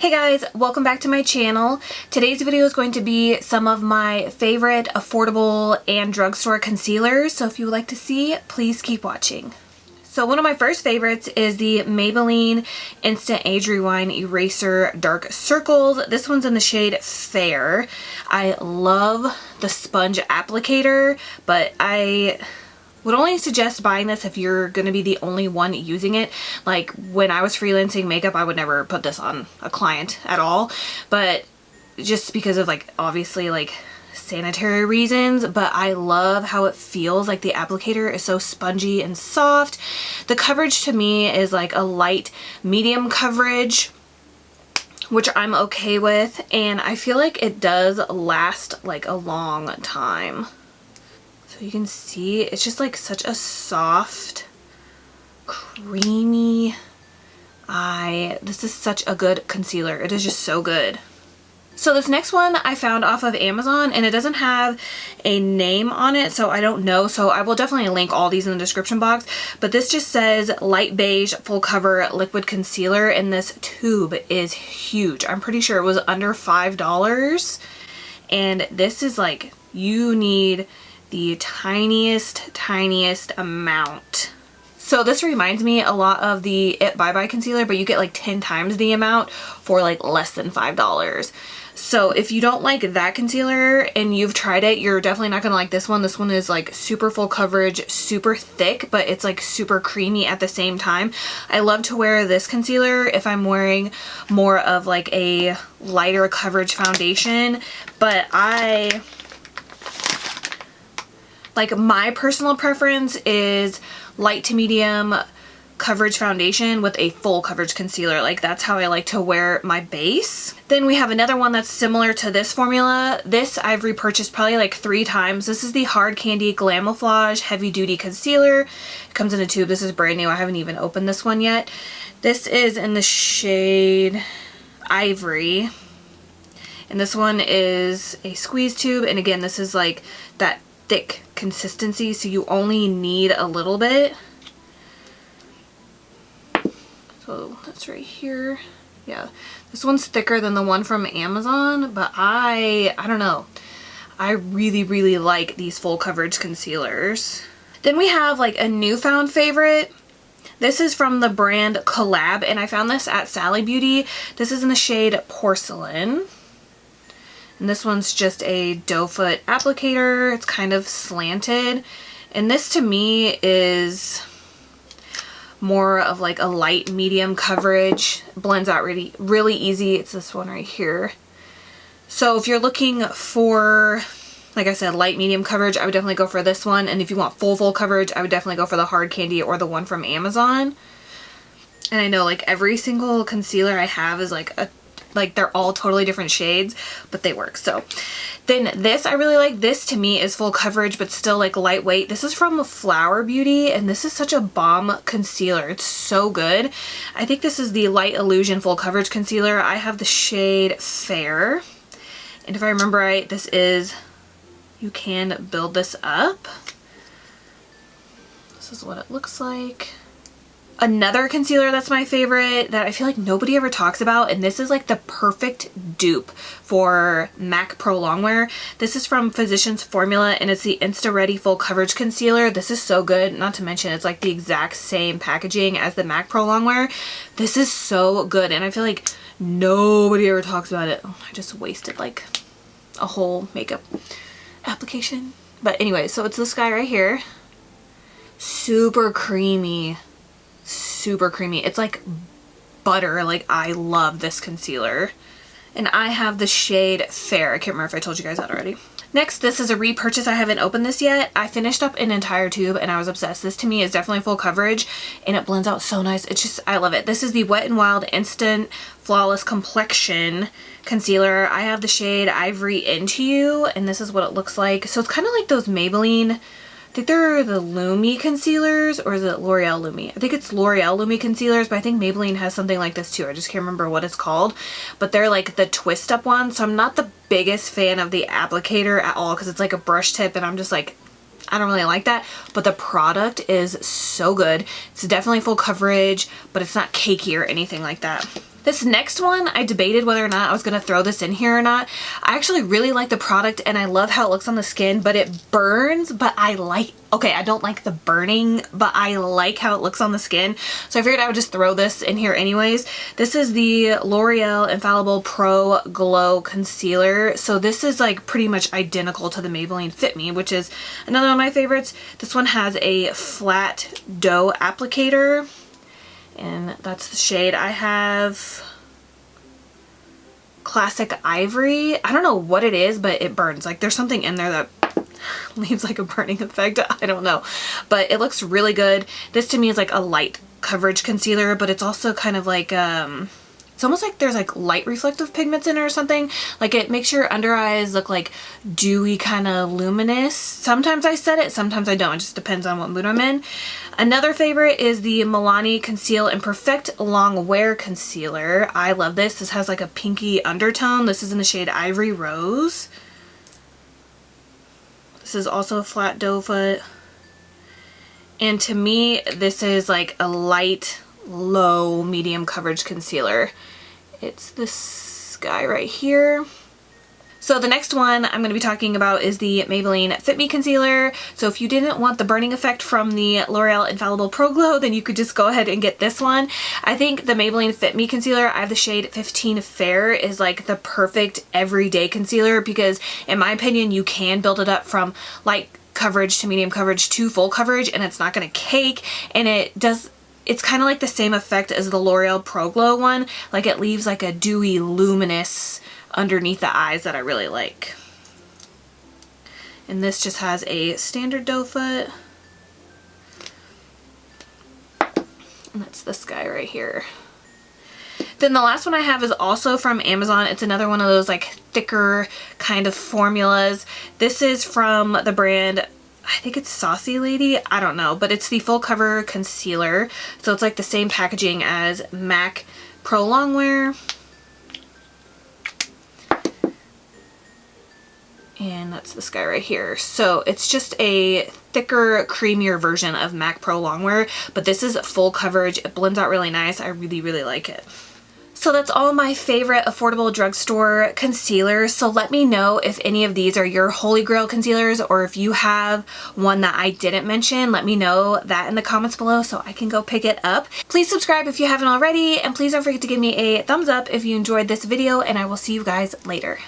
Hey guys, welcome back to my channel. Today's video is going to be some of my favorite affordable and drugstore concealers, so if you would like to see, please keep watching. So one of my first favorites is the Maybelline Instant Age Rewind Eraser Dark Circles. This one's in the shade Fair. I love the sponge applicator, but I would only suggest buying this if you're going to be the only one using it. Like when I was freelancing makeup, I would never put this on a client at all, but just because of like obviously like sanitary reasons, but I love how it feels. Like the applicator is so spongy and soft. The coverage to me is like a light medium coverage, which I'm okay with, and I feel like it does last like a long time. So you can see it's just like such a soft, creamy eye. This is such a good concealer. It is just so good. So this next one I found off of Amazon, and it doesn't have a name on it, so I don't know. So I will definitely link all these in the description box. But this just says Light Beige Full Cover Liquid Concealer, and this tube is huge. I'm pretty sure it was under $5. And this is like, you need the tiniest amount. So this reminds me a lot of the It Bye Bye concealer, but you get like 10 times the amount for like less than $5. So if you don't like that concealer and you've tried it, you're definitely not gonna like this one. This one is like super full coverage, super thick, but it's like super creamy at the same time. I love to wear this concealer if I'm wearing more of like a lighter coverage foundation, but like my personal preference is light to medium coverage foundation with a full coverage concealer. Like that's how I like to wear my base. Then we have another one that's similar to this formula. This I've repurchased probably like 3 times. This is the Hard Candy Glamoflauge Heavy Duty Concealer. It comes in a tube. This is brand new. I haven't even opened this one yet. This is in the shade Ivory. And this one is a squeeze tube. And again, this is like that thick consistency, so you only need a little bit. So that's right here. Yeah, this one's thicker than the one from Amazon, but I don't know. I really like these full coverage concealers. Then we have like a newfound favorite. This is from the brand Collab, and I found this at Sally Beauty. This is in the shade Porcelain. And this one's just a doe foot applicator. It's kind of slanted. And this to me is more of like a light medium coverage. Blends out really easy. It's this one right here. So if you're looking for, like I said, light medium coverage, I would definitely go for this one. And if you want full coverage, I would definitely go for the Hard Candy or the one from Amazon. And I know like every single concealer I have is like they're all totally different shades, but they work. So then this I really like. This to me is full coverage, but still like lightweight. This is from Flower Beauty, and this is such a bomb concealer. It's so good. I think this is the Light Illusion Full Coverage Concealer. I have the shade Fair. And if I remember right, this is, you can build this up. This is what it looks like. Another concealer that's my favorite that I feel like nobody ever talks about, and this is like the perfect dupe for MAC Pro Longwear. This is from Physicians Formula, and it's the Insta Ready Full Coverage Concealer. This is so good. Not to mention it's like the exact same packaging as the MAC Pro Longwear. This is so good, and I feel like nobody ever talks about it. Oh, I just wasted like a whole makeup application. But anyway, so it's this guy right here. Super creamy. Super creamy. It's like butter. Like I love this concealer. And I have the shade Fair. I can't remember if I told you guys that already. Next, this is a repurchase. I haven't opened this yet. I finished up an entire tube and I was obsessed. This to me is definitely full coverage and it blends out so nice. It's just, I love it. This is the Wet n Wild Instant Flawless Complexion Concealer. I have the shade Ivory Into You, and this is what it looks like. So it's kind of like those Maybelline, I think they're the Lumi concealers, or is it L'Oreal Lumi? I think it's L'Oreal Lumi concealers, but I think Maybelline has something like this too. I just can't remember what it's called, but they're like the twist up one. So I'm not the biggest fan of the applicator at all because it's like a brush tip and I'm just like, I don't really like that, but the product is so good. It's definitely full coverage, but it's not cakey or anything like that. This next one, I debated whether or not I was going to throw this in here or not. I actually really like the product and I love how it looks on the skin, but it burns, but I don't like the burning, but I like how it looks on the skin. So I figured I would just throw this in here anyways. This is the L'Oreal Infallible Pro Glow Concealer. So this is like pretty much identical to the Maybelline Fit Me, which is another one of my favorites. This one has a flat dough applicator. And that's the shade. I have Classic Ivory. I don't know what it is, but it burns. Like there's something in there that leaves like a burning effect. I don't know, but it looks really good. This to me is like a light coverage concealer, but it's also kind of like it's almost like there's like light reflective pigments in it or something. Like it makes your under eyes look like dewy, kind of luminous. Sometimes I set it, sometimes I don't. It just depends on what mood I'm in. Another favorite is the Milani Conceal and Perfect Longwear Concealer. I love this. This has like a pinky undertone. This is in the shade Ivory Rose. This is also a flat doe foot. And to me, this is like a light, low, medium coverage concealer. It's this guy right here. So the next one I'm going to be talking about is the Maybelline Fit Me Concealer. So if you didn't want the burning effect from the L'Oreal Infallible Pro Glow, then you could just go ahead and get this one. I think the Maybelline Fit Me Concealer, I have the shade 15 Fair, is like the perfect everyday concealer because in my opinion you can build it up from light coverage to medium coverage to full coverage and it's not going to cake, and it's kind of like the same effect as the L'Oreal Pro Glow one. Like it leaves like a dewy, luminous underneath the eyes that I really like. And this just has a standard doe foot. And that's this guy right here. Then the last one I have is also from Amazon. It's another one of those like thicker kind of formulas. This is from the brand, I think it's Saucy Lady, I don't know, but it's the full cover concealer. So it's like the same packaging as MAC Pro Longwear. And that's this guy right here. So it's just a thicker, creamier version of MAC Pro Longwear, but this is full coverage. It blends out really nice. I really, really like it. So that's all my favorite affordable drugstore concealers. So let me know if any of these are your holy grail concealers, or if you have one that I didn't mention. Let me know that in the comments below so I can go pick it up. Please subscribe if you haven't already, and please don't forget to give me a thumbs up if you enjoyed this video, and I will see you guys later.